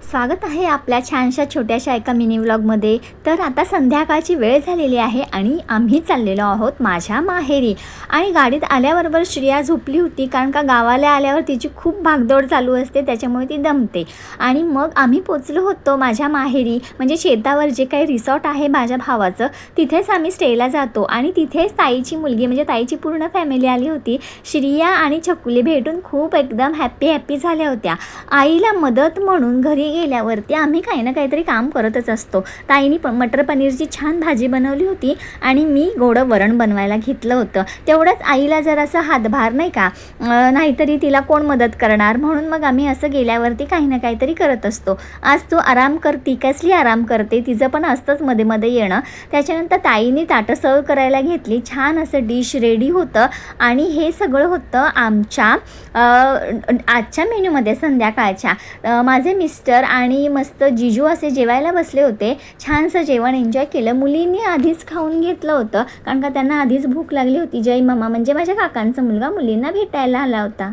स्वागत आहे आपल्या छानशा छोट्याशा एका मिनी व्लॉगमध्ये। तर आता संध्याकाळची वेळ झालेली आहे आणि आम्ही चाललेलो आहोत माझ्या माहेरी। आणि गाडीत आल्याबरोबर श्रेया झोपली होती, कारण का गावाला आल्यावर तिची खूप भागदौड चालू असते, त्याच्यामुळे ती दमते। आणि मग आम्ही पोचलो होतो माझ्या माहेरी, म्हणजे शेतावर जे काही रिसॉर्ट आहे माझ्या भावाचं, तिथेच आम्ही स्टेला जातो। आणि तिथेच ताईची मुलगी म्हणजे ताईची पूर्ण फॅमिली आली होती। श्रेया आणि छकुली भेटून खूप एकदम हॅपी झाल्या होत्या। आईला मदत म्हणून घरी गेल्यावरती आम्ही काही ना काहीतरी काम करतच असतो। ताईनी मटर पनीरची छान भाजी बनवली होती आणि मी गोडं वरण बनवायला घेतलं होतं। तेवढंच आईला जरासा हातभार नाही का, नाहीतरी तिला कोण मदत करणार, म्हणून मग आम्ही असं गेल्यावरती काही ना काहीतरी करत असतो। आज तू आराम करती, कसली आराम करते, तिचं पण असतंच मध्ये मध्ये येणं। त्याच्यानंतर ताईने ताटं सर्व करायला घेतली, छान असं डिश रेडी होतं। आणि हे सगळं होतं आमच्या आजच्या मेन्यूमध्ये संध्याकाळच्या। माझे मिस्टर आणि मस्त जिजू असे जेवायला बसले होते, छानसं जेवण एन्जॉय केलं। मुलींनी आधीच खाऊन घेतलं होतं, कारण का त्यांना आधीच भूक लागली होती। जय मामा म्हणजे माझ्या काकांचा मुलगा मुलींना भेटायला आला होता।